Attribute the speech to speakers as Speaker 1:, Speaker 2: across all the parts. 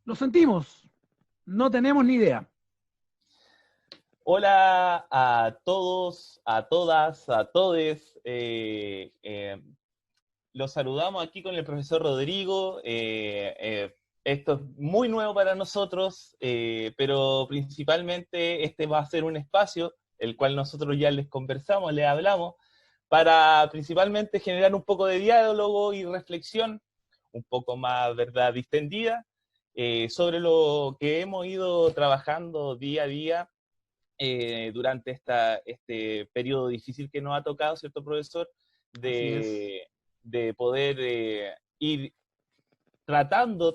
Speaker 1: Lo sentimos, no tenemos ni idea.
Speaker 2: Hola a todos, a todas, a todes. Los saludamos aquí con el profesor Rodrigo. Esto es muy nuevo para nosotros, pero principalmente este va a ser un espacio, el cual nosotros ya les conversamos, les hablamos, para principalmente generar un poco de diálogo y reflexión, un poco más, ¿verdad?, distendida, sobre lo que hemos ido trabajando día a día durante este periodo difícil que nos ha tocado, ¿cierto, profesor?
Speaker 1: Así es.
Speaker 2: De poder ir tratando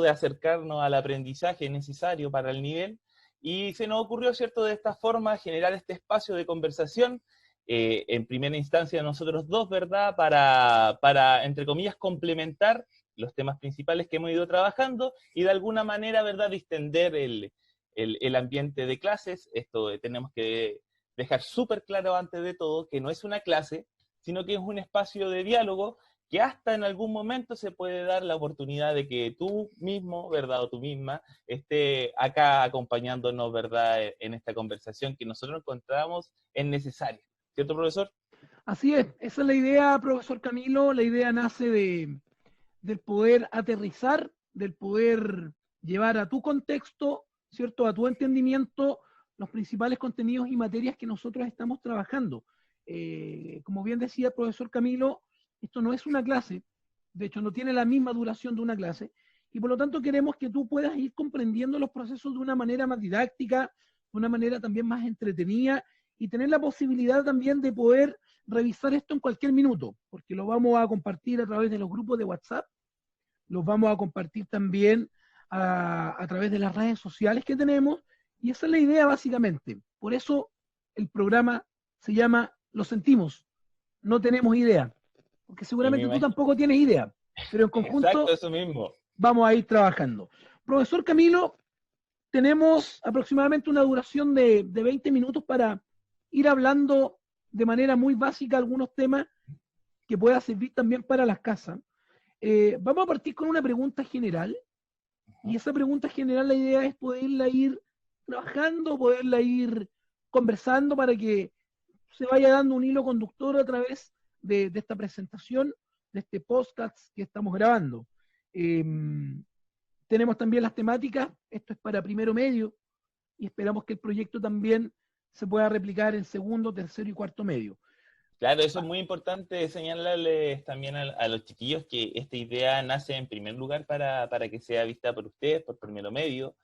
Speaker 2: de acercarnos al aprendizaje necesario para el nivel. Y se nos ocurrió, ¿cierto?, de esta forma generar este espacio de conversación, en primera instancia nosotros dos, ¿verdad?, entre comillas, complementar los temas principales que hemos ido trabajando y de alguna manera, ¿verdad?, distender el ambiente de clases. Esto tenemos que dejar súper claro antes de todo que no es una clase, sino que es un espacio de diálogo que hasta en algún momento se puede dar la oportunidad de que tú mismo, ¿verdad?, o tú misma, esté acá acompañándonos, ¿verdad?, en esta conversación que nosotros encontramos es necesaria. ¿Cierto, profesor?
Speaker 1: Así es, esa es la idea, profesor Camilo. La idea nace del poder aterrizar, del poder llevar a tu contexto, ¿cierto? A tu entendimiento, los principales contenidos y materias que nosotros estamos trabajando. Como bien decía el profesor Camilo, esto no es una clase, de hecho no tiene la misma duración de una clase, y por lo tanto queremos que tú puedas ir comprendiendo los procesos de una manera más didáctica, de una manera también más entretenida, y tener la posibilidad también de poder revisar esto en cualquier minuto, porque lo vamos a compartir a través de los grupos de WhatsApp, los vamos a compartir también a través de las redes sociales que tenemos, y esa es la idea básicamente. Por eso el programa se llama Lo sentimos, no tenemos idea, porque
Speaker 2: Y me
Speaker 1: seguramente tú
Speaker 2: imagino,
Speaker 1: tampoco tienes idea, pero en
Speaker 2: exacto,
Speaker 1: conjunto
Speaker 2: eso mismo.
Speaker 1: vamos a ir trabajando. Profesor Camilo, tenemos aproximadamente una duración de 20 minutos para ir hablando de manera muy básica algunos temas que pueda servir también para las casas. Vamos a partir con una pregunta general, y esa pregunta general la idea es poderla ir trabajando, poderla ir conversando para que se vaya dando un hilo conductor a través de esta presentación, de este podcast que estamos grabando. Eh, Tenemos también las temáticas, esto es para primero medio, y esperamos que el proyecto también se pueda replicar en segundo, tercero y cuarto medio.
Speaker 2: Claro, eso es muy importante señalarles también a los chiquillos que esta idea nace en primer lugar para que sea vista por ustedes, por primero medio.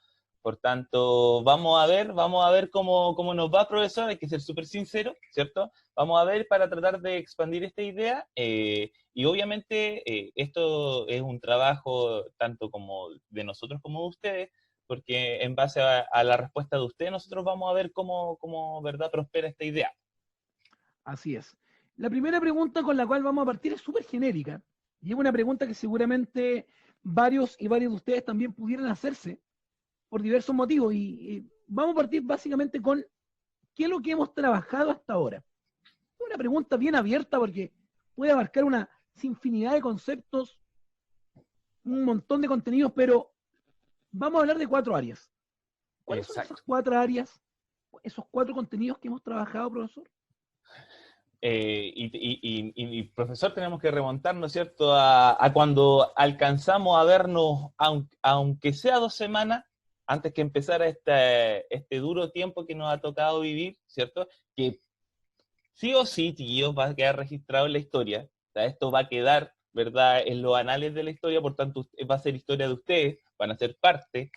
Speaker 2: Por tanto, vamos a ver cómo nos va, profesor. Hay que ser súper sincero, ¿cierto? Vamos a ver para tratar de expandir esta idea. Y obviamente esto es un trabajo tanto como de nosotros como de ustedes, porque en base a la respuesta de ustedes, nosotros vamos a ver cómo ¿verdad?, prospera esta idea.
Speaker 1: Así es. La primera pregunta con la cual vamos a partir es súper genérica, y es una pregunta que seguramente varios y varios de ustedes también pudieran hacerse por diversos motivos. Y vamos a partir básicamente con qué es lo que hemos trabajado hasta ahora. Es una pregunta bien abierta porque puede abarcar una infinidad de conceptos, un montón de contenidos, pero vamos a hablar de 4 áreas. ¿Cuáles son esas
Speaker 2: Exacto.
Speaker 1: 4 áreas, esos 4 contenidos que hemos trabajado, profesor?
Speaker 2: Y, profesor, tenemos que remontarnos, ¿cierto?, a cuando alcanzamos a vernos, aunque sea 2 semanas, antes que empezara este duro tiempo que nos ha tocado vivir, ¿cierto? Que sí o sí, tíos, va a quedar registrado en la historia. O sea, esto va a quedar, ¿verdad?, en los anales de la historia, por tanto, va a ser historia de ustedes, van a ser parte.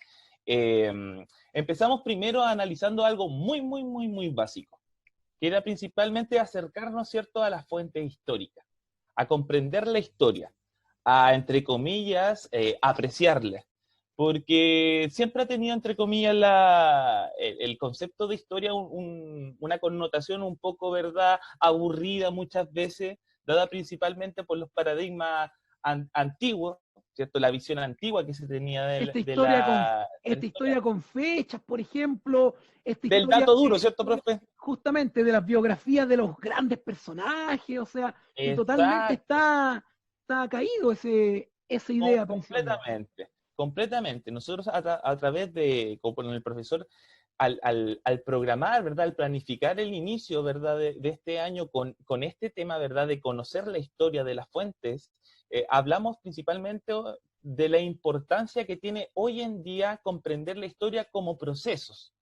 Speaker 2: Eh, Empezamos primero analizando algo muy básico, que era principalmente acercarnos, ¿cierto?, a las fuentes históricas, a comprender la historia, a, entre comillas, apreciarla, porque siempre ha tenido, entre comillas, el concepto de historia una connotación un poco, ¿verdad?, aburrida muchas veces, dada principalmente por los paradigmas antiguos, ¿cierto?, la visión antigua que se tenía
Speaker 1: Esta
Speaker 2: de
Speaker 1: historia con,
Speaker 2: de la
Speaker 1: esta
Speaker 2: historia.
Speaker 1: historia con fechas, por ejemplo, esta
Speaker 2: Del
Speaker 1: historia
Speaker 2: dato duro, ¿cierto, profe?
Speaker 1: justamente de las biografías de los grandes personajes, o sea, y totalmente
Speaker 2: Exacto.
Speaker 1: está caído esa idea principalmente.
Speaker 2: Completamente. completamente. Nosotros a través de, como con el profesor, al programar, ¿verdad? Al planificar el inicio, ¿verdad? De este año con este tema, ¿verdad? De conocer la historia de las fuentes, hablamos principalmente de la importancia que tiene hoy en día comprender la historia como procesos,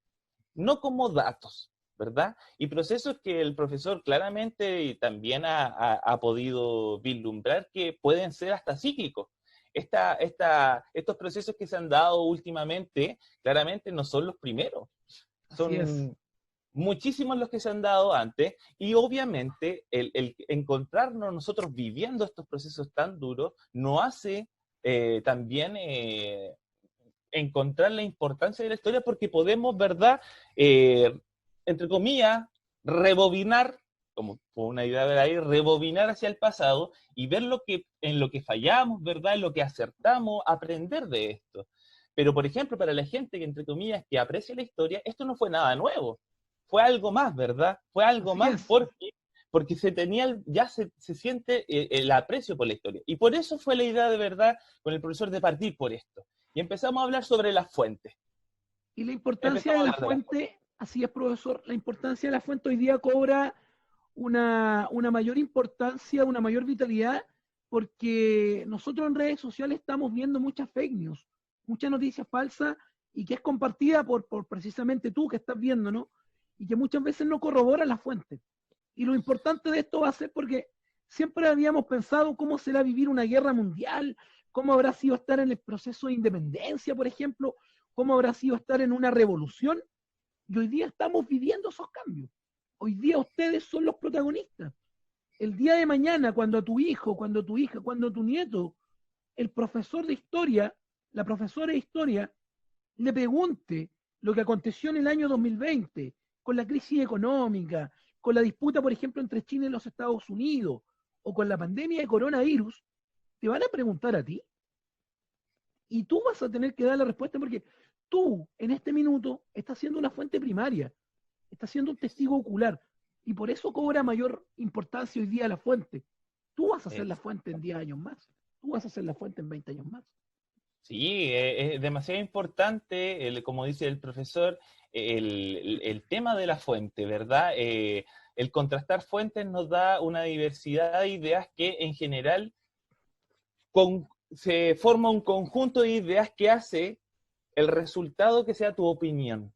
Speaker 2: no como datos, ¿verdad? Y procesos que el profesor claramente también ha podido vislumbrar que pueden ser hasta cíclicos. Estos procesos que se han dado últimamente, claramente no son los primeros.
Speaker 1: Así es.
Speaker 2: Son muchísimos los que se han dado antes, y obviamente el encontrarnos nosotros viviendo estos procesos tan duros nos hace también encontrar la importancia de la historia, porque podemos, ¿verdad? Entre comillas, rebobinar, como una idea de ahí, rebobinar hacia el pasado y ver en lo que fallamos, ¿verdad? En lo que acertamos, aprender de esto. Pero, por ejemplo, para la gente que, entre comillas, que aprecia la historia, esto no fue nada nuevo. Fue algo más, ¿verdad? Fue algo
Speaker 1: Así
Speaker 2: más
Speaker 1: es.
Speaker 2: porque ya se siente el aprecio por la historia. Y por eso fue la idea de verdad con el profesor de partir por esto. Y empezamos a hablar sobre las fuentes.
Speaker 1: Y la importancia
Speaker 2: Empezamos
Speaker 1: de
Speaker 2: a
Speaker 1: la
Speaker 2: hablar de las fuentes.
Speaker 1: fuente, así es, profesor, la importancia de la fuente hoy día cobra una mayor importancia, una mayor vitalidad, porque nosotros en redes sociales estamos viendo muchas fake news, mucha noticia falsa y que es compartida por precisamente tú que estás viendo, ¿no? Y que muchas veces no corrobora la fuente. Y lo importante de esto va a ser porque siempre habíamos pensado cómo será vivir una guerra mundial, cómo habrá sido estar en el proceso de independencia, por ejemplo, cómo habrá sido estar en una revolución. Y hoy día estamos viviendo esos cambios. Hoy día ustedes son los protagonistas. El día de mañana, cuando a tu hijo, cuando a tu hija, cuando a tu nieto, el profesor de historia, la profesora de historia, le pregunte lo que aconteció en el año 2020, con la crisis económica, con la disputa, por ejemplo, entre China y los Estados Unidos, o con la pandemia de coronavirus, te van a preguntar a ti. Y tú vas a tener que dar la respuesta porque tú, en este minuto, estás siendo una fuente primaria, estás siendo un testigo ocular. Y por eso cobra mayor importancia hoy día la fuente. Tú vas a ser la fuente en 10 años más. Tú vas a ser la fuente en 20 años más.
Speaker 2: Sí, es demasiado importante, como dice el profesor, el tema de la fuente, ¿verdad? El contrastar fuentes nos da una diversidad de ideas que en general se forma un conjunto de ideas que hace el resultado que sea tu opinión.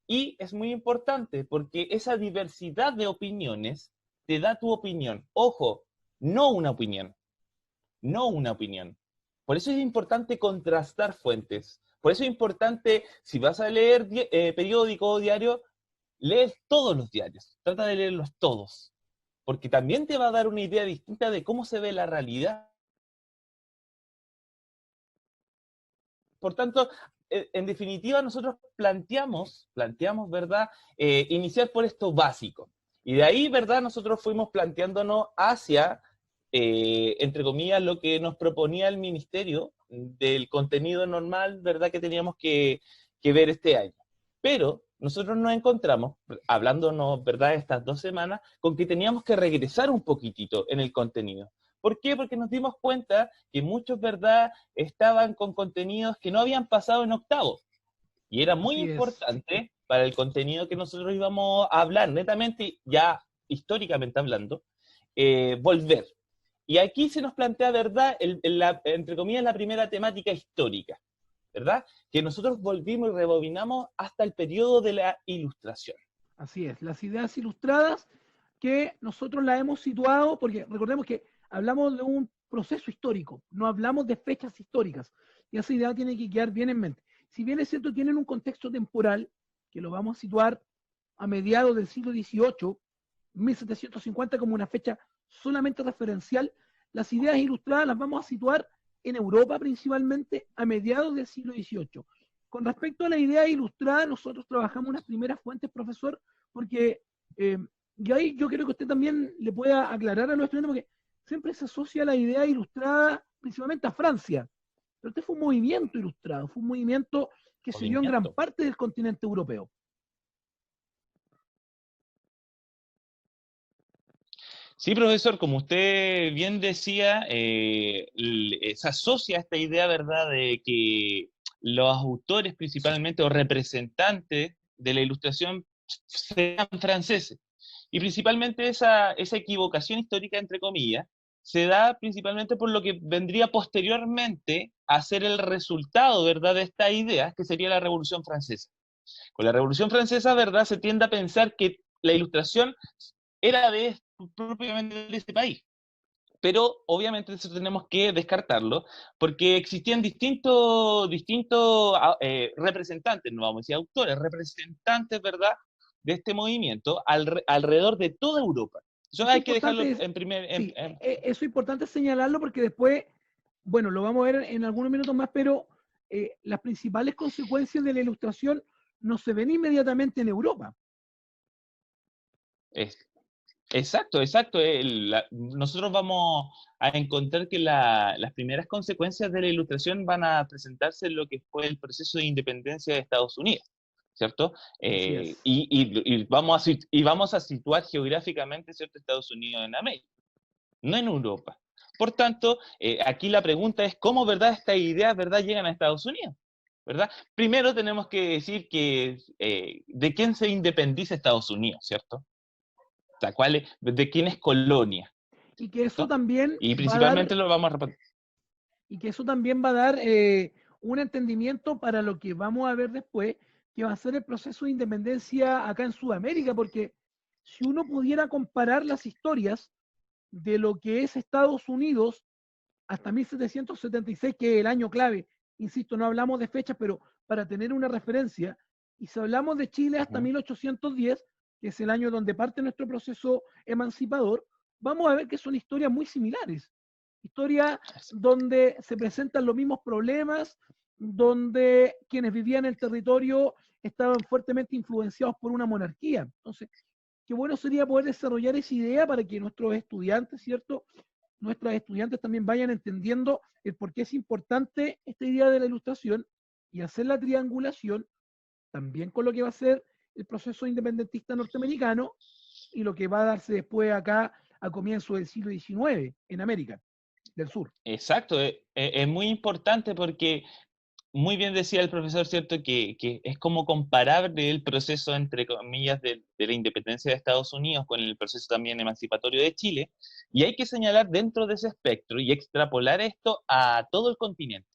Speaker 2: Y es muy importante porque esa diversidad de opiniones te da tu opinión. Ojo, no una opinión, no una opinión. Por eso es importante contrastar fuentes. Por eso es importante, si vas a leer periódico o diario, lee todos los diarios. Trata de leerlos todos. Porque también te va a dar una idea distinta de cómo se ve la realidad. Por tanto, en definitiva, nosotros planteamos, ¿verdad? Iniciar por esto básico. Y de ahí, ¿verdad? Nosotros fuimos planteándonos hacia, entre comillas, lo que nos proponía el ministerio del contenido normal, ¿verdad? Que teníamos que ver este año. Pero nosotros nos encontramos, hablándonos, ¿verdad? Estas 2 semanas, con que teníamos que regresar un poquitito en el contenido. ¿Por qué? Porque nos dimos cuenta que muchos, ¿verdad?, estaban con contenidos que no habían pasado en octavo. Y era muy
Speaker 1: Así es.
Speaker 2: importante para el contenido que nosotros íbamos a hablar, netamente, ya históricamente hablando, volver. Y aquí se nos plantea, ¿verdad?, entre comillas, la primera temática histórica, ¿verdad? Que nosotros volvimos y rebobinamos hasta el periodo de la Ilustración.
Speaker 1: Así es. Las ideas ilustradas que nosotros las hemos situado, porque recordemos que hablamos de un proceso histórico, no hablamos de fechas históricas. Y esa idea tiene que quedar bien en mente. Si bien es cierto, tienen un contexto temporal, que lo vamos a situar a mediados del siglo XVIII, 1750 como una fecha solamente referencial, las ideas ilustradas las vamos a situar en Europa principalmente a mediados del siglo XVIII. Con respecto a la idea ilustrada, nosotros trabajamos unas primeras fuentes, profesor, porque y ahí yo creo que usted también le pueda aclarar a los estudiantes, porque siempre se asocia la idea ilustrada principalmente a Francia, pero este fue un movimiento ilustrado, fue un movimiento que se dio en gran
Speaker 2: Movimiento.
Speaker 1: parte del continente europeo.
Speaker 2: Sí, profesor, como usted bien decía, se asocia esta idea, ¿verdad?, de que los autores principalmente o representantes de la ilustración sean franceses. Y principalmente esa equivocación histórica, entre comillas, se da principalmente por lo que vendría posteriormente a ser el resultado, ¿verdad?, de esta idea, que sería la Revolución Francesa. Con la Revolución Francesa, ¿verdad?, se tiende a pensar que la ilustración era propiamente de este país. Pero obviamente eso tenemos que descartarlo, porque existían distintos representantes, no vamos a decir autores, representantes, ¿verdad?, de este movimiento alrededor de toda Europa. Eso
Speaker 1: Eso es
Speaker 2: hay que dejarlo
Speaker 1: importante,
Speaker 2: en primer...
Speaker 1: sí, eso es importante señalarlo porque después, bueno, lo vamos a ver en algunos minutos más, pero las principales consecuencias de la ilustración no se ven inmediatamente en Europa.
Speaker 2: es- exacto, exacto. Nosotros vamos a encontrar que las primeras consecuencias de la ilustración van a presentarse en lo que fue el proceso de independencia de Estados Unidos, ¿cierto?
Speaker 1: Así es.
Speaker 2: Y vamos a situar geográficamente, ¿cierto?, Estados Unidos en América, no en Europa. Por tanto, aquí la pregunta es cómo, ¿verdad?, estas ideas, ¿verdad?, llegan a Estados Unidos, ¿verdad? Primero tenemos que decir que de quién se independiza Estados Unidos, ¿cierto? O sea, de quién es colonia,
Speaker 1: Y que eso
Speaker 2: ¿cierto?
Speaker 1: también
Speaker 2: Y
Speaker 1: va a dar,
Speaker 2: principalmente lo vamos a repartir.
Speaker 1: y que eso también va a dar un entendimiento para lo que vamos a ver después, que va a ser el proceso de independencia acá en Sudamérica, porque si uno pudiera comparar las historias de lo que es Estados Unidos hasta 1776, que es el año clave, insisto, no hablamos de fechas, pero para tener una referencia, y si hablamos de Chile hasta
Speaker 2: Ujú.
Speaker 1: 1810, que es el año donde parte nuestro proceso emancipador, vamos a ver que son historias muy similares. Historias donde se presentan los mismos problemas, donde quienes vivían en el territorio estaban fuertemente influenciados por una monarquía. Entonces, qué bueno sería poder desarrollar esa idea para que nuestros estudiantes, ¿cierto? Nuestras estudiantes también vayan entendiendo el por qué es importante esta idea de la ilustración y hacer la triangulación también con lo que va a ser el proceso independentista norteamericano y lo que va a darse después acá a comienzos del siglo XIX en América del Sur.
Speaker 2: Exacto, es muy importante porque muy bien decía el profesor, ¿cierto?, que es como comparable el proceso, entre comillas, de la independencia de Estados Unidos con el proceso también emancipatorio de Chile, y hay que señalar dentro de ese espectro y extrapolar esto a todo el continente,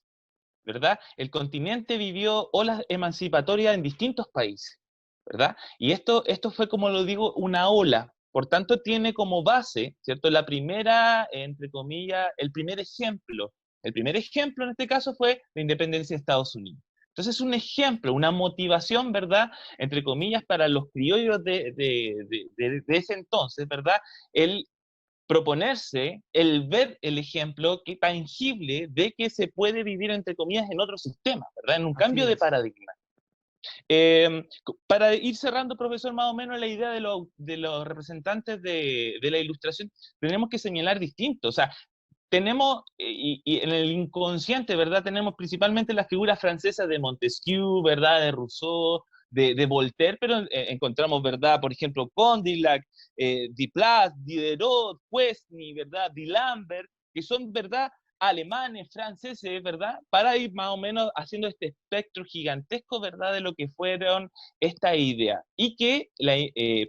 Speaker 2: ¿verdad? El continente vivió olas emancipatorias en distintos países, ¿verdad? Y esto fue, como lo digo, una ola. Por tanto, tiene como base, ¿cierto?, la primera, entre comillas, el primer ejemplo. El primer ejemplo en este caso fue la independencia de Estados Unidos. Entonces, es un ejemplo, una motivación, ¿verdad?, entre comillas, para los criollos de ese entonces, ¿verdad?, el proponerse, el ver el ejemplo que tangible de que se puede vivir, entre comillas, en otro sistema, ¿verdad? En un
Speaker 1: Así
Speaker 2: cambio de
Speaker 1: es.
Speaker 2: paradigma. Para ir cerrando, profesor, más o menos la idea de los representantes de la ilustración, tenemos que señalar distinto. O sea, tenemos, y en el inconsciente, ¿verdad? Tenemos principalmente las figuras francesas de Montesquieu, ¿verdad? De Rousseau, de Voltaire, pero encontramos, ¿verdad? Por ejemplo, Condillac, Diplat, Diderot, Quesnay, ¿verdad? D'Alembert, que son, ¿verdad?, alemanes, franceses, ¿verdad? Para ir más o menos haciendo este espectro gigantesco, ¿verdad?, de lo que fueron esta idea. Y que,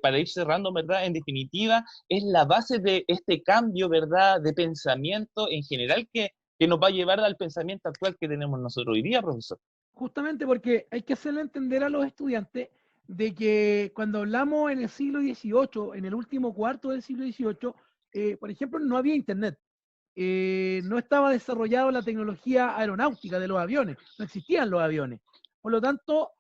Speaker 2: para ir cerrando, ¿verdad?, en definitiva, es la base de este cambio, ¿verdad?, de pensamiento en general que nos va a llevar al pensamiento actual que tenemos nosotros hoy día, profesor.
Speaker 1: Justamente porque hay que hacerle entender a los estudiantes de que cuando hablamos en el siglo XVIII, en el último cuarto del siglo XVIII, por ejemplo, no había internet. No estaba desarrollada la tecnología aeronáutica de los aviones, no existían los aviones. Por lo tanto,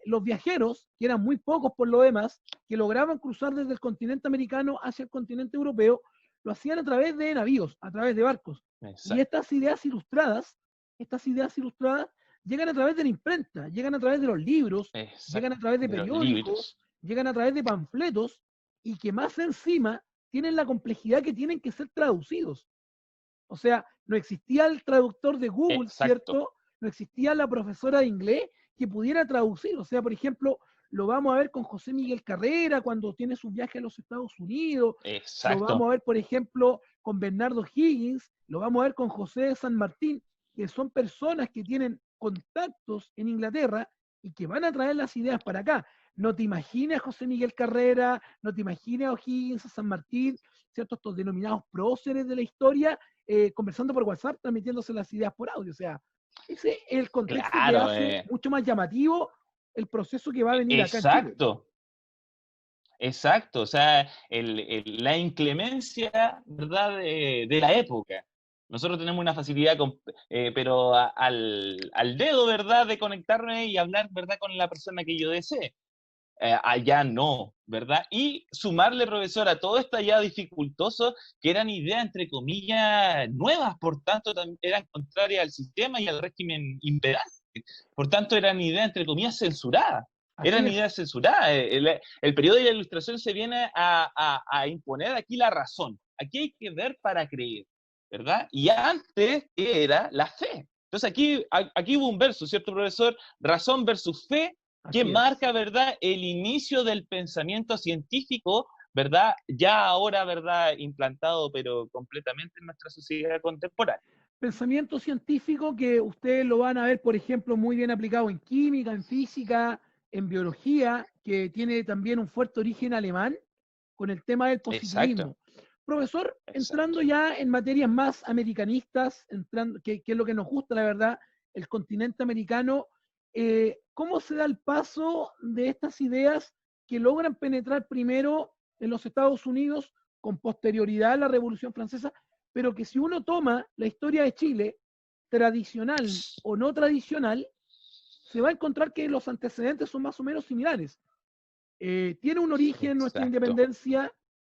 Speaker 1: los viajeros, que eran muy pocos por lo demás, que lograban cruzar desde el continente americano hacia el continente europeo, lo hacían a través de navíos, a través de barcos. Y
Speaker 2: Exacto.
Speaker 1: estas ideas ilustradas llegan a través de la imprenta, llegan a través de los libros, llegan a
Speaker 2: Exacto.
Speaker 1: través de
Speaker 2: De los
Speaker 1: periódicos,
Speaker 2: libros.
Speaker 1: llegan a través de panfletos y que más encima tienen la complejidad que tienen que ser traducidos. O sea, no existía el traductor de Google,
Speaker 2: Exacto.
Speaker 1: ¿cierto? No existía la profesora de inglés que pudiera traducir. O sea, por ejemplo, lo vamos a ver con José Miguel Carrera cuando tiene su viaje a los Estados Unidos, lo vamos
Speaker 2: Exacto.
Speaker 1: a ver, por ejemplo, con Bernardo Higgins, lo vamos a ver con José de San Martín, que son personas que tienen contactos en Inglaterra y que van a traer las ideas para acá. No te imagines a José Miguel Carrera, no te imagines a O'Higgins, a San Martín, ¿cierto? Estos denominados próceres de la historia, conversando por WhatsApp, transmitiéndose las ideas por audio. O sea, ese es el contexto que
Speaker 2: Claro,
Speaker 1: hace mucho más llamativo el proceso que va a venir acá en Chile.
Speaker 2: exacto. Exacto, o sea, la inclemencia, ¿verdad?, de la época. Nosotros tenemos una facilidad, pero al dedo, ¿verdad?, de conectarme y hablar, ¿verdad?, con la persona que yo desee. Allá no, ¿verdad? Y sumarle, profesor, a todo esto ya dificultoso, que eran ideas, entre comillas, nuevas, por tanto, eran contrarias al sistema y al régimen imperante. Por tanto, eran ideas, entre comillas, censuradas.
Speaker 1: Así
Speaker 2: Eran
Speaker 1: es.
Speaker 2: ideas censuradas. El periodo de la Ilustración se viene a imponer aquí la razón. Aquí hay que ver para creer, ¿verdad? Y antes era la fe. Entonces aquí hubo un verso, ¿cierto, profesor? Razón versus fe, que
Speaker 1: Así es.
Speaker 2: marca, ¿verdad?, el inicio del pensamiento científico, ¿verdad?, ya ahora, ¿verdad?, implantado, pero completamente en nuestra sociedad contemporánea.
Speaker 1: Pensamiento científico que ustedes lo van a ver, por ejemplo, muy bien aplicado en química, en física, en biología, que tiene también un fuerte origen alemán con el tema del
Speaker 2: Exacto,
Speaker 1: positivismo. Profesor, entrando
Speaker 2: exacto.
Speaker 1: ya en materias más americanistas, entrando, que es lo que nos gusta, la verdad, el continente americano, ¿cómo se da el paso de estas ideas que logran penetrar primero en los Estados Unidos con posterioridad a la Revolución Francesa, pero que si uno toma la historia de Chile, tradicional o no tradicional, se va a encontrar que los antecedentes son más o menos similares. Tiene un origen nuestra
Speaker 2: Exacto.
Speaker 1: independencia,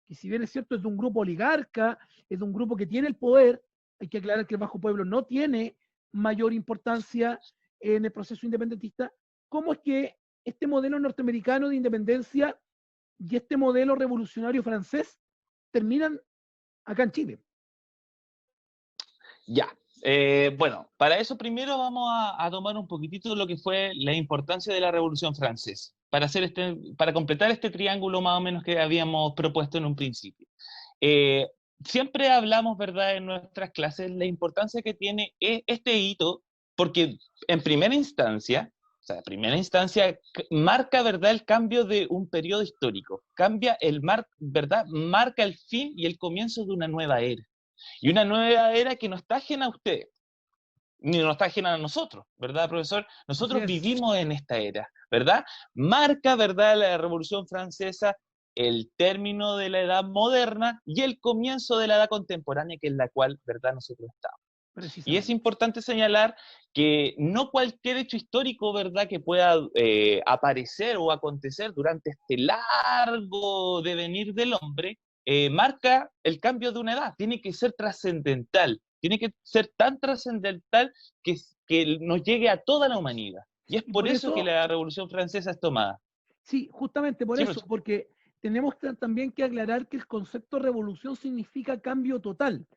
Speaker 1: que si bien es cierto es de un grupo oligarca, es de un grupo que tiene el poder, hay que aclarar que el Bajo Pueblo no tiene mayor importancia en el proceso independentista. ¿Cómo es que este modelo norteamericano de independencia y este modelo revolucionario francés terminan acá en Chile?
Speaker 2: Ya. Bueno, para eso primero vamos a tomar un poquitito de lo que fue la importancia de la Revolución Francesa, para completar este triángulo más o menos que habíamos propuesto en un principio. Eh, Siempre hablamos, ¿verdad?, en nuestras clases la importancia que tiene este hito, porque en primera instancia, o sea, en primera instancia, marca, ¿verdad?, el cambio de un periodo histórico, ¿verdad?, marca el fin y el comienzo de una nueva era. Y una nueva era que no está ajena a usted, ni no está ajena a nosotros, ¿verdad, profesor?
Speaker 1: Así
Speaker 2: Nosotros
Speaker 1: es.
Speaker 2: vivimos en esta era, ¿verdad? Marca, ¿verdad?, la Revolución Francesa el término de la edad moderna y el comienzo de la edad contemporánea, que es la cual, ¿verdad?, nosotros estamos. Y es
Speaker 1: Precisamente.
Speaker 2: importante señalar que no cualquier hecho histórico, ¿verdad?, que pueda aparecer o acontecer durante este largo devenir del hombre, marca el cambio de una edad. Tiene que ser trascendental, tiene que ser tan trascendental que nos llegue a toda la humanidad. Y es
Speaker 1: Y
Speaker 2: por
Speaker 1: por
Speaker 2: eso que
Speaker 1: eso,
Speaker 2: la Revolución Francesa es tomada.
Speaker 1: sí, justamente por
Speaker 2: Sí,
Speaker 1: eso,
Speaker 2: profesor.
Speaker 1: porque tenemos también que aclarar que el concepto revolución significa cambio total.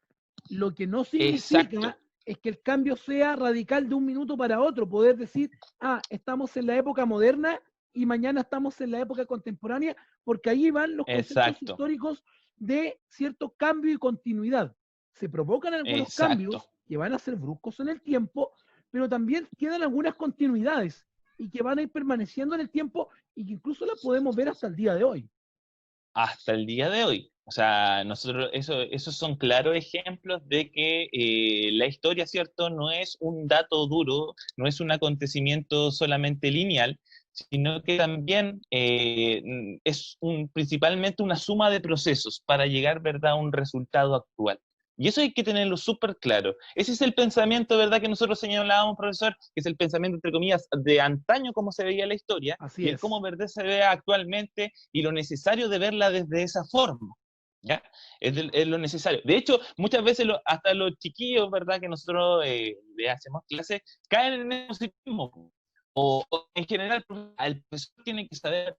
Speaker 1: Lo que no significa
Speaker 2: Exacto,
Speaker 1: es que el cambio sea radical de un minuto para otro, poder decir, ah, estamos en la época moderna y mañana estamos en la época contemporánea, porque ahí van los conceptos
Speaker 2: exacto,
Speaker 1: históricos de cierto cambio y continuidad. Se provocan algunos
Speaker 2: exacto.
Speaker 1: cambios que van a ser bruscos en el tiempo, pero también quedan algunas continuidades y que van a ir permaneciendo en el tiempo y que incluso las podemos ver hasta el día de hoy.
Speaker 2: Hasta el día de hoy. O sea, nosotros, esos son claros ejemplos de que la historia, ¿cierto?, no es un dato duro, no es un acontecimiento solamente lineal, sino que también principalmente una suma de procesos para llegar, ¿verdad?, a un resultado actual. Y eso hay que tenerlo súper claro. Ese es el pensamiento, ¿verdad?, que nosotros señalábamos, profesor, que es el pensamiento, entre comillas, de antaño, como se veía la historia,
Speaker 1: Así
Speaker 2: y el
Speaker 1: es.
Speaker 2: cómo, ¿verdad?, se ve actualmente y lo necesario de verla desde esa forma. ¿Ya? Es lo necesario. De hecho, muchas veces hasta los chiquillos, ¿verdad?, que nosotros le hacemos clases, caen en el positivismo. O en general, el profesor tiene que saber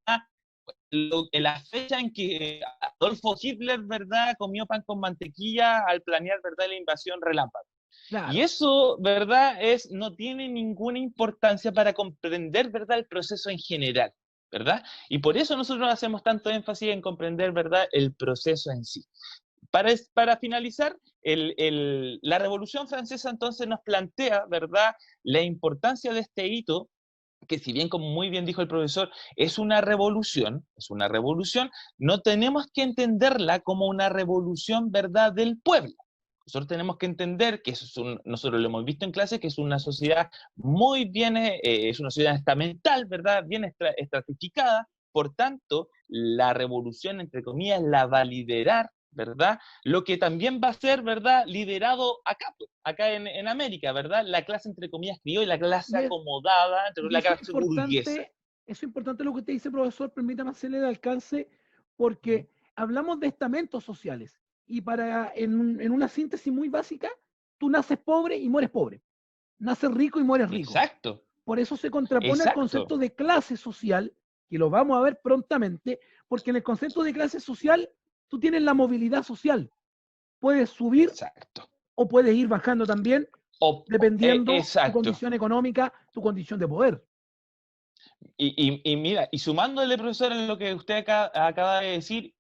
Speaker 2: la fecha en que Adolfo Hitler, ¿verdad?, comió pan con mantequilla al planear, ¿verdad?, la invasión relámpago. Y
Speaker 1: Claro.
Speaker 2: eso, ¿verdad?, no tiene ninguna importancia para comprender, ¿verdad?, el proceso en general. ¿verdad? Y por eso nosotros hacemos tanto énfasis en comprender, ¿verdad?, el proceso en sí. Para finalizar, la Revolución Francesa entonces nos plantea, ¿verdad?, la importancia de este hito, que si bien, como muy bien dijo el profesor, es una revolución, no tenemos que entenderla como una revolución, ¿verdad?, del pueblo. Nosotros tenemos que entender que nosotros lo hemos visto en clase, que es una sociedad muy bien, es una sociedad estamental, ¿verdad?, bien estratificada. Por tanto, la revolución, entre comillas, la va a liderar, ¿verdad?, lo que también va a ser, ¿verdad?, liderado acá, acá en América, ¿verdad?, la clase, entre comillas, criolla, la clase
Speaker 1: Y,
Speaker 2: acomodada,
Speaker 1: y
Speaker 2: la clase burguesa.
Speaker 1: eso es importante lo que usted dice, profesor, permítame hacerle el alcance, porque hablamos de estamentos sociales, y en una síntesis muy básica, tú naces pobre y mueres pobre, naces rico y mueres rico.
Speaker 2: Exacto,
Speaker 1: Por eso se contrapone al
Speaker 2: exacto,
Speaker 1: concepto de clase social, que lo vamos a ver prontamente, porque en el concepto de clase social tú tienes la movilidad social. Puedes subir
Speaker 2: exacto.
Speaker 1: o puedes ir bajando también, dependiendo tu
Speaker 2: Exacto.
Speaker 1: condición económica, tu condición de poder.
Speaker 2: Y mira, y sumándole, profesor, en lo que usted acaba de decir,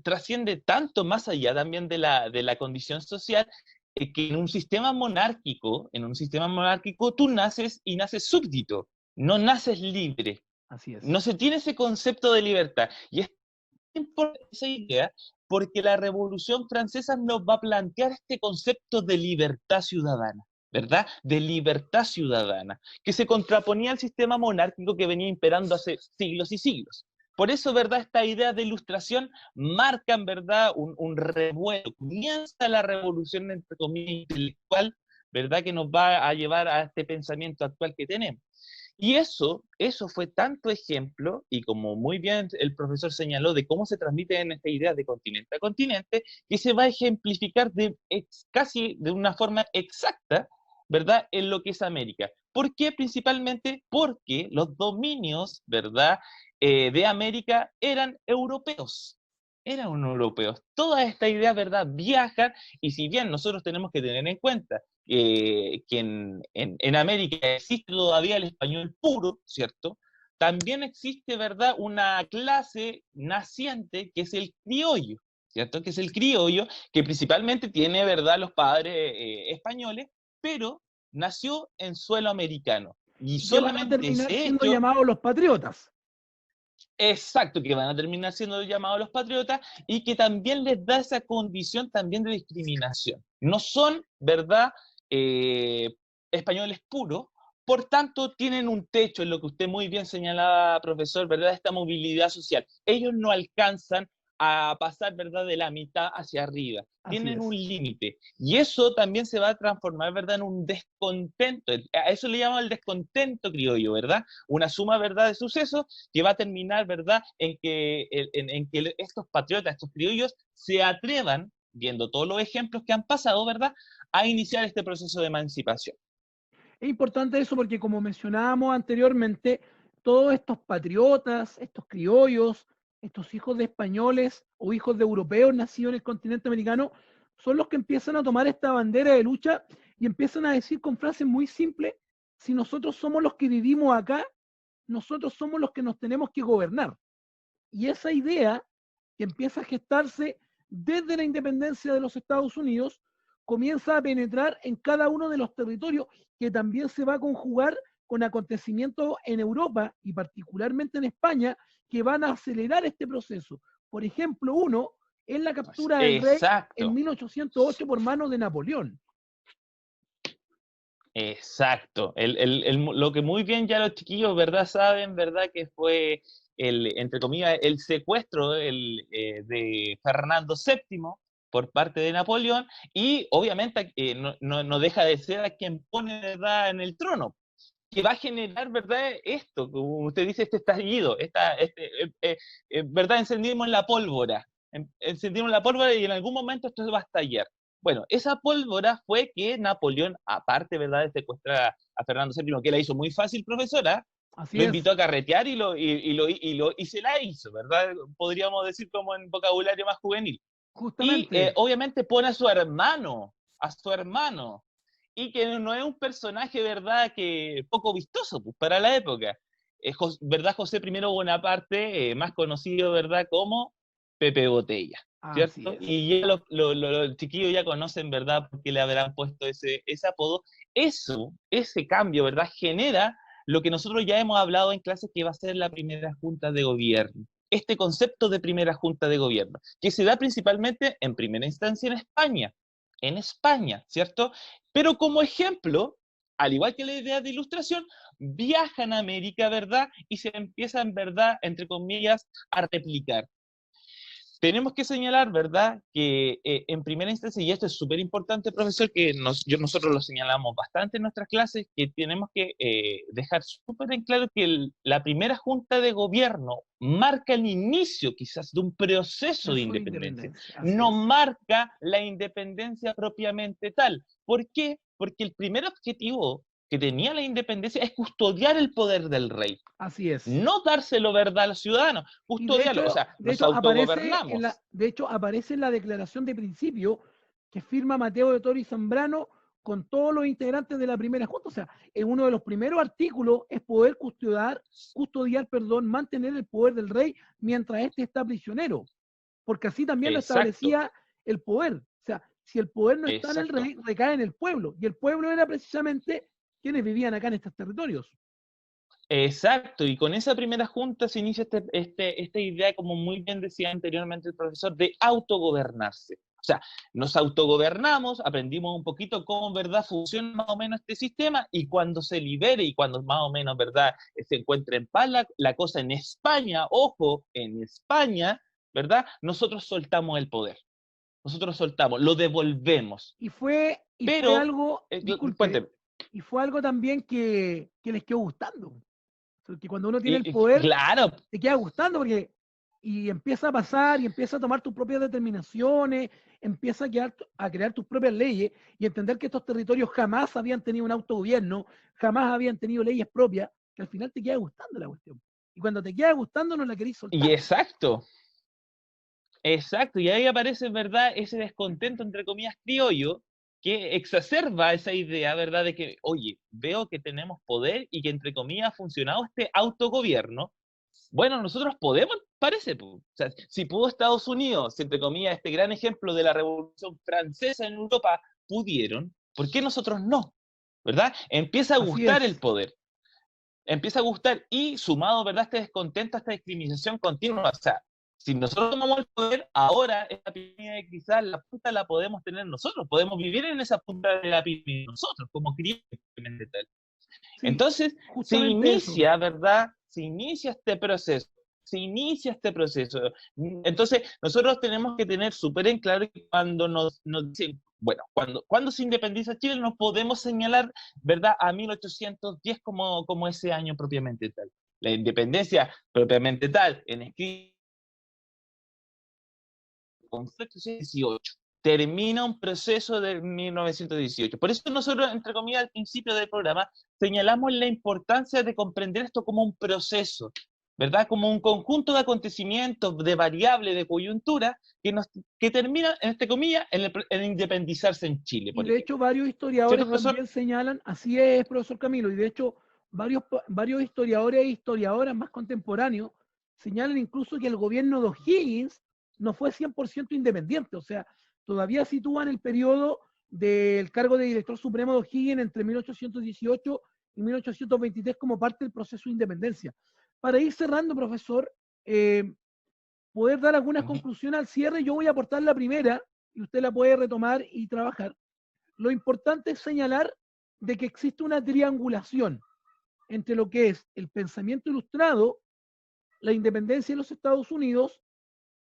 Speaker 2: trasciende tanto más allá también de la condición social, que en un sistema monárquico, tú naces y naces súbdito, no naces libre.
Speaker 1: Así es.
Speaker 2: No se tiene ese concepto de libertad. Y es importante esa idea porque la Revolución Francesa nos va a plantear este concepto de libertad ciudadana, ¿verdad? De libertad ciudadana, que se contraponía al sistema monárquico que venía imperando hace siglos y siglos. Por eso, ¿verdad?, esta idea de ilustración marca, en verdad, un revuelo. Comienza la revolución, entre comillas, intelectual, ¿verdad?, que nos va a llevar a este pensamiento actual que tenemos. Y eso fue tanto ejemplo, y como muy bien el profesor señaló, de cómo se transmiten estas ideas de continente a continente, que se va a ejemplificar casi de una forma exacta, ¿verdad?, en lo que es América. ¿Por qué? Principalmente porque los dominios, ¿verdad?, de América eran europeos. Eran europeos. Todas estas ideas, ¿verdad?, viajan, y si bien nosotros tenemos que tener en cuenta que en América existe todavía el español puro, ¿cierto? También existe, ¿verdad?, una clase naciente que es el criollo, ¿cierto? Que es el criollo, que principalmente tiene, ¿verdad?, los padres españoles, pero nació en suelo americano. Y
Speaker 1: Y que van a
Speaker 2: solamente
Speaker 1: terminar
Speaker 2: ese
Speaker 1: siendo
Speaker 2: hecho,
Speaker 1: llamados los patriotas.
Speaker 2: exacto, que van a terminar siendo llamados los patriotas y que también les da esa condición también de discriminación. No son, ¿verdad?, eh, españoles puros, por tanto tienen un techo, en lo que usted muy bien señalaba, profesor, ¿verdad?, esta movilidad social. Ellos no alcanzan a pasar, ¿verdad?, de la mitad hacia arriba.
Speaker 1: Así
Speaker 2: Tienen un
Speaker 1: es.
Speaker 2: límite. Y eso también se va a transformar, ¿verdad?, en un descontento. A eso le llaman el descontento criollo, ¿verdad? Una suma, ¿verdad?, de sucesos que va a terminar, ¿verdad?, en que estos patriotas, estos criollos, se atrevan, viendo todos los ejemplos que han pasado, ¿verdad?, a iniciar este proceso de emancipación.
Speaker 1: Es importante eso porque, como mencionábamos anteriormente, todos estos patriotas, estos criollos, estos hijos de españoles o hijos de europeos nacidos en el continente americano, son los que empiezan a tomar esta bandera de lucha y empiezan a decir con frases muy simples: si nosotros somos los que vivimos acá, nosotros somos los que nos tenemos que gobernar. Y esa idea, que empieza a gestarse desde la independencia de los Estados Unidos, comienza a penetrar en cada uno de los territorios, que también se va a conjugar con acontecimientos en Europa y particularmente en España, que van a acelerar este proceso. Por ejemplo, uno es la captura del rey en
Speaker 2: Exacto.
Speaker 1: 1808 por manos de Napoleón.
Speaker 2: Exacto. Lo que muy bien ya los chiquillos, ¿verdad?, saben, ¿verdad?, que fue entre comillas, el secuestro de Fernando VII por parte de Napoleón, y obviamente no deja de ser a quien pone, ¿verdad?, en el trono, que va a generar, ¿verdad?, esto, como usted dice, este estallido, ¿verdad?, encendimos la pólvora y en algún momento esto va a estallar. Bueno, esa pólvora fue que Napoleón, aparte, ¿verdad?, de secuestrar a Fernando VII, que la hizo muy fácil, profesora,
Speaker 1: Así
Speaker 2: lo
Speaker 1: es,
Speaker 2: invitó a carretear y se la hizo, ¿verdad? Podríamos decir como en vocabulario más juvenil. Y
Speaker 1: justamente.
Speaker 2: obviamente pone a su hermano, y que no es un personaje, ¿verdad?, que poco vistoso pues, para la época. ¿verdad? José I Bonaparte, más conocido, ¿verdad? Como Pepe Botella, ¿cierto? Y ya los chiquillos ya conocen, ¿verdad? Porque le habrán puesto ese apodo. Ese cambio, ¿verdad? Genera lo que nosotros ya hemos hablado en clases, que va a ser la primera junta de gobierno. Este concepto de primera junta de gobierno, que se da principalmente en primera instancia en España, ¿cierto? Pero como ejemplo, al igual que la idea de ilustración, viajan a América, ¿verdad? Y se empiezan, ¿verdad?, entre comillas, a replicar. Tenemos que señalar, ¿verdad?, que en primera instancia, y esto es súper importante, profesor, que nosotros lo señalamos bastante en nuestras clases, que tenemos que dejar súper en claro que la primera junta de gobierno marca el inicio quizás de un proceso de independencia. No marca la independencia propiamente tal. ¿Por qué? Porque el primer objetivo que tenía la independencia es custodiar el poder del rey.
Speaker 1: Así es.
Speaker 2: No dárselo, ¿verdad?, a los ciudadanos, custodiarlo. O sea, nos autogobernamos.
Speaker 1: De hecho, aparece en la declaración de principio que firma Mateo de Toro y Zambrano con todos los integrantes de la primera junta. O sea, en uno de los primeros artículos es poder custodiar, mantener el poder del rey mientras éste está prisionero. Porque así también lo establecía el poder. O sea, si el poder no está en el rey, recae en el pueblo. Y el pueblo era precisamente quienes vivían acá en estos territorios.
Speaker 2: Exacto, y con esa primera junta se inicia esta idea, como muy bien decía anteriormente el profesor, de autogobernarse. O sea, nos autogobernamos, aprendimos un poquito cómo, ¿verdad?, funciona más o menos este sistema, y cuando se libere y cuando más o menos, ¿verdad?, se encuentre en paz la cosa en España, ojo, en España, ¿verdad?, nosotros soltamos el poder. Nosotros soltamos, lo devolvemos.
Speaker 1: Fue algo, disculpe, y fue algo también que les quedó gustando. Porque cuando uno tiene el poder,
Speaker 2: claro,
Speaker 1: te queda gustando, porque y empieza a pasar y empieza a tomar tus propias determinaciones, empieza a crear tus propias leyes y entender que estos territorios jamás habían tenido un autogobierno, jamás habían tenido leyes propias, que al final te queda gustando la cuestión. Y cuando te queda gustando no la querís soltar.
Speaker 2: Y exacto, y ahí aparece, ¿verdad?, ese descontento, entre comillas, criollo, que exacerba esa idea, ¿verdad?, de que, oye, veo que tenemos poder y que, entre comillas, ha funcionado este autogobierno. Bueno, nosotros podemos, parece. O sea, si pudo Estados Unidos, si, entre comillas, este gran ejemplo de la Revolución Francesa en Europa, pudieron, ¿por qué nosotros no? ¿Verdad? Empieza a gustar el poder. Empieza a gustar, y sumado, ¿verdad?, este descontento, esta discriminación continua. O sea, si nosotros tomamos el poder, ahora esta pirámide quizás la punta la podemos tener nosotros, podemos vivir en esa punta de la pirámide nosotros, como criollos. Sí, entonces, se inicia, eso, ¿verdad? Se inicia este proceso. Entonces, nosotros tenemos que tener súper en claro que cuando nos dicen, bueno, cuando se independiza Chile, no podemos señalar, ¿verdad?, a 1810 como ese año propiamente tal. La independencia propiamente tal, en escrito, conflicto 18. Termina un proceso de 1918. Por eso nosotros, entre comillas, al principio del programa, señalamos la importancia de comprender esto como un proceso, ¿verdad? Como un conjunto de acontecimientos, de variables, de coyuntura, que termina, entre comillas, en independizarse en Chile.
Speaker 1: Y de hecho, varios historiadores también señalan, así es, profesor Camilo, y de hecho, varios historiadores e historiadoras más contemporáneos señalan incluso que el gobierno de O'Higgins no fue 100% independiente, o sea, todavía sitúan el periodo del cargo de director supremo de O'Higgins entre 1818 y 1823 como parte del proceso de independencia. Para ir cerrando, profesor, poder dar algunas conclusiones al cierre, yo voy a aportar la primera y usted la puede retomar y trabajar. Lo importante es señalar de que existe una triangulación entre lo que es el pensamiento ilustrado, la independencia de los Estados Unidos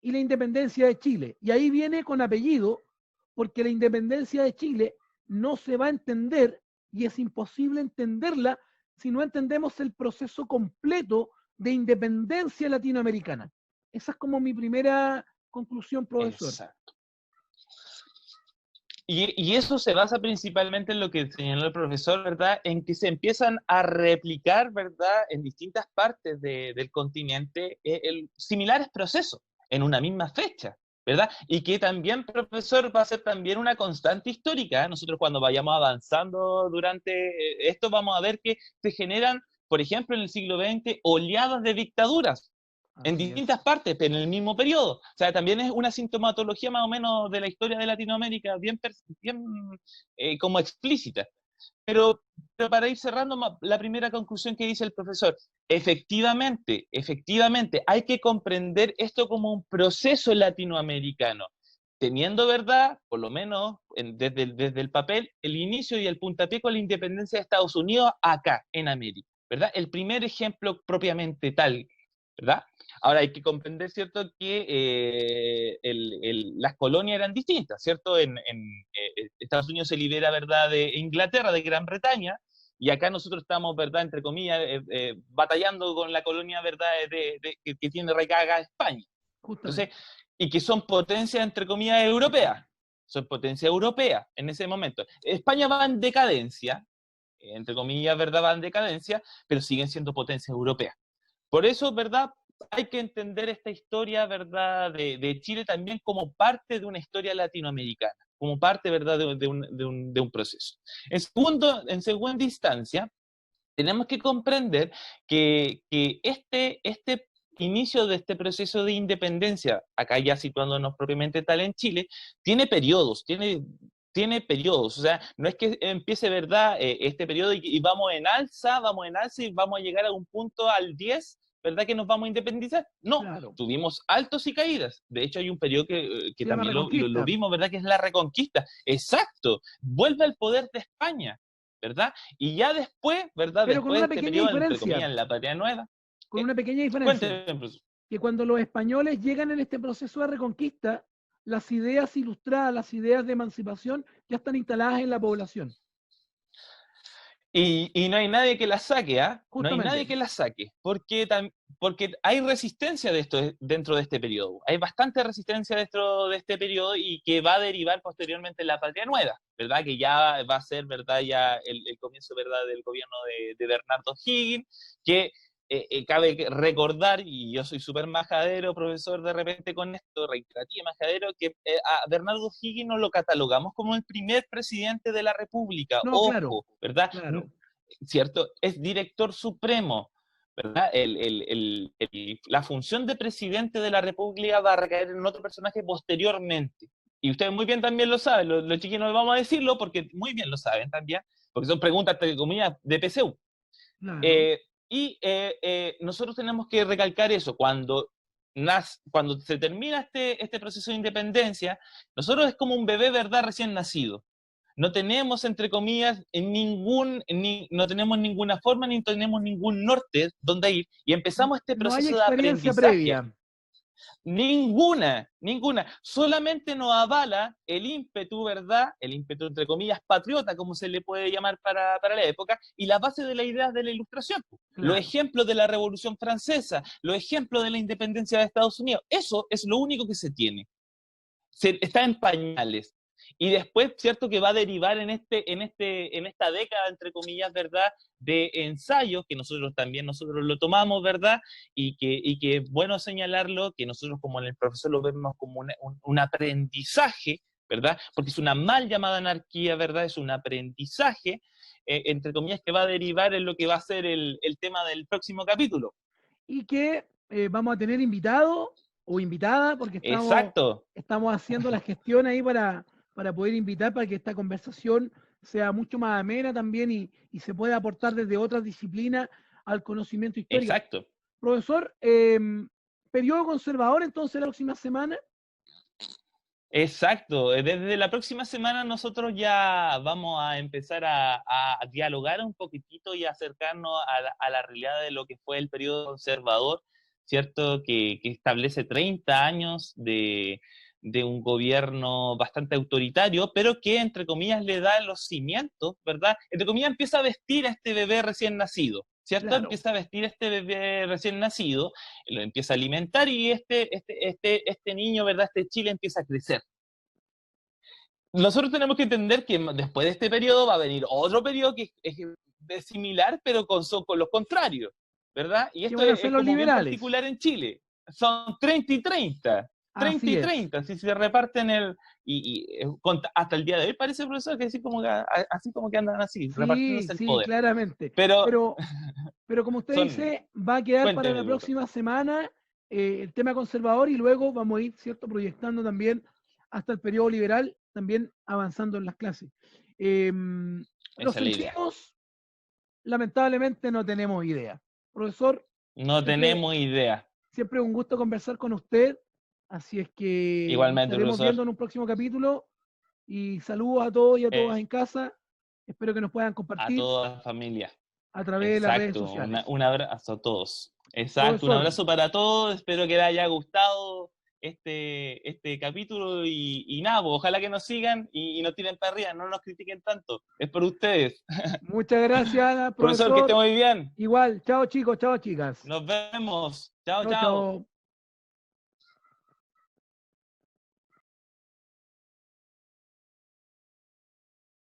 Speaker 1: y la independencia de Chile. Y ahí viene con apellido, porque la independencia de Chile no se va a entender y es imposible entenderla si no entendemos el proceso completo de independencia latinoamericana. Esa es como mi primera conclusión, profesor.
Speaker 2: Exacto. Y eso se basa principalmente en lo que señaló el profesor, ¿verdad?, en que se empiezan a replicar, ¿verdad?, en distintas partes del continente similares procesos en una misma fecha, ¿verdad? Y que también, profesor, va a ser también una constante histórica. Nosotros, cuando vayamos avanzando durante esto, vamos a ver que se generan por ejemplo, en el siglo XX, oleadas de dictaduras en distintas partes, pero en el mismo periodo. O sea, también es una sintomatología más o menos de la historia de Latinoamérica bien como explícita. Pero para ir cerrando la primera conclusión que dice el profesor, efectivamente, hay que comprender esto como un proceso latinoamericano, teniendo, ¿verdad?, por lo menos desde el papel, el inicio y el puntapié con la independencia de Estados Unidos acá, en América, ¿verdad? El primer ejemplo propiamente tal, ¿verdad? Ahora hay que comprender, ¿cierto?, que las colonias eran distintas, ¿cierto? Estados Unidos se libera, ¿verdad?, de Inglaterra, de Gran Bretaña, y acá nosotros estamos, ¿verdad?, entre comillas, batallando con la colonia, ¿verdad?, que tiene recaga España.
Speaker 1: Justamente.
Speaker 2: Entonces, y que son potencias, entre comillas, europeas. Son potencias europeas en ese momento. España va en decadencia, entre comillas, ¿verdad?, va en decadencia, pero siguen siendo potencias europeas. Por eso, ¿verdad?, hay que entender esta historia, ¿verdad?, de Chile también como parte de una historia latinoamericana, como parte, ¿verdad?, de un proceso. En segunda instancia, tenemos que comprender que este inicio de este proceso de independencia, acá ya situándonos propiamente tal en Chile, tiene periodos, tiene periodos, o sea, no es que empiece, ¿verdad?, este periodo y vamos en alza y vamos a llegar a un punto al 10, ¿verdad?, que nos vamos a independizar. No,
Speaker 1: Claro.
Speaker 2: tuvimos altos y caídas. De hecho, hay un periodo que
Speaker 1: Se llama
Speaker 2: también lo
Speaker 1: Reconquista.
Speaker 2: vimos, ¿verdad?, que es la Reconquista. Exacto, vuelve al poder de España, ¿verdad? Y ya después, ¿verdad?
Speaker 1: Pero con
Speaker 2: Después de
Speaker 1: una
Speaker 2: este
Speaker 1: pequeña
Speaker 2: periodo, entre
Speaker 1: diferencia,
Speaker 2: comillas, en la Patria Nueva,
Speaker 1: con una pequeña diferencia,
Speaker 2: cuénteme, profesor.
Speaker 1: que cuando los españoles llegan en este proceso de reconquista, las ideas ilustradas, las ideas de emancipación ya están instaladas en la población.
Speaker 2: Y no hay nadie que la saque, ¿ah? No hay
Speaker 1: Justamente.
Speaker 2: nadie que la saque, porque hay resistencia dentro de este periodo. Hay bastante resistencia dentro de este periodo y que va a derivar posteriormente en la Patria Nueva, ¿verdad? Que ya va a ser, ¿verdad? Ya el comienzo, ¿verdad?, del gobierno de Bernardo O'Higgins, que cabe recordar, y yo soy súper majadero, profesor, de repente con esto, reiterativo majadero, que a Bernardo O'Higgins no lo catalogamos como el primer presidente de la República,
Speaker 1: No, claro,
Speaker 2: ojo, ¿verdad?
Speaker 1: claro.
Speaker 2: ¿Cierto? Es director supremo, ¿verdad? La función de presidente de la República va a recaer en otro personaje posteriormente. Y ustedes muy bien también lo saben, los chiquinos vamos a decirlo porque muy bien lo saben también, porque son preguntas, entre comillas, de PSU.
Speaker 1: Claro.
Speaker 2: Eh, nosotros tenemos que recalcar eso, cuando se termina este proceso de independencia, nosotros es como un bebé, ¿verdad?, recién nacido. No tenemos, entre comillas, no tenemos ninguna forma ni tenemos ningún norte donde ir y empezamos este
Speaker 1: No hay
Speaker 2: proceso de
Speaker 1: experiencia
Speaker 2: aprendizaje.
Speaker 1: previa.
Speaker 2: Ninguna. Solamente nos avala el ímpetu, ¿verdad? El ímpetu, entre comillas, patriota, como se le puede llamar para la época, y la base de las ideas de la Ilustración. Los
Speaker 1: Claro.
Speaker 2: ejemplos de la Revolución Francesa, los ejemplos de la independencia de Estados Unidos. Eso es lo único que se tiene. Está en pañales. Y después, cierto, que va a derivar en esta década, entre comillas, ¿verdad?, de ensayos, que nosotros lo tomamos, ¿verdad? Y que es bueno señalarlo, que nosotros como en el profesor lo vemos como un aprendizaje, ¿verdad? Porque es una mal llamada anarquía, ¿verdad? Es un aprendizaje, entre comillas, que va a derivar en lo que va a ser el tema del próximo capítulo.
Speaker 1: Y que vamos a tener invitado o invitada, porque
Speaker 2: Exacto.
Speaker 1: estamos haciendo la gestión ahí para poder invitar, para que esta conversación sea mucho más amena también y se pueda aportar desde otras disciplinas al conocimiento histórico.
Speaker 2: Exacto.
Speaker 1: Profesor, periodo conservador entonces la próxima semana.
Speaker 2: Exacto. Desde la próxima semana nosotros ya vamos a empezar a dialogar un poquitito y acercarnos a la realidad de lo que fue el periodo conservador, ¿cierto? Que establece 30 años de un gobierno bastante autoritario, pero que, entre comillas, le da los cimientos, ¿verdad? Entre comillas, empieza a vestir a este bebé recién nacido, ¿cierto?
Speaker 1: Claro.
Speaker 2: Empieza a vestir a este bebé recién nacido, lo empieza a alimentar y este niño, ¿verdad? Este Chile empieza a crecer. Nosotros tenemos que entender que después de este periodo va a venir otro periodo que es similar, pero con los contrarios, ¿verdad? Y
Speaker 1: Que
Speaker 2: esto
Speaker 1: van a ser
Speaker 2: es
Speaker 1: los
Speaker 2: como bien
Speaker 1: liberales.
Speaker 2: particular en Chile. Son 30 y 30. 30
Speaker 1: Así
Speaker 2: y
Speaker 1: es.
Speaker 2: 30, si se reparten hasta el día de hoy parece, profesor, que así como que andan así,
Speaker 1: Sí,
Speaker 2: repartiéndose el
Speaker 1: sí,
Speaker 2: poder.
Speaker 1: claramente.
Speaker 2: Pero
Speaker 1: Pero Pero como usted dice, va a quedar para la próxima semana el tema conservador y luego vamos a ir, ¿cierto?, proyectando también hasta el periodo liberal, también avanzando en las clases. Los sentimos, lamentablemente no tenemos idea. Profesor.
Speaker 2: No tenemos idea.
Speaker 1: Siempre es un gusto conversar con usted, así es que
Speaker 2: igualmente,
Speaker 1: nos estaremos viendo en un próximo capítulo y saludos a todos y a todas en casa. Espero que nos puedan compartir.
Speaker 2: A toda la familia.
Speaker 1: A través de las redes sociales.
Speaker 2: Un abrazo a todos. Exacto, profesor. Un abrazo para todos. Espero que les haya gustado este capítulo y nada, pues, ojalá que nos sigan y nos tiren para arriba, no nos critiquen tanto. Es por ustedes.
Speaker 1: Muchas gracias,
Speaker 2: profesor. Que esté muy bien.
Speaker 1: Igual, chao chicos, chao chicas.
Speaker 2: Nos vemos. Chao, chao.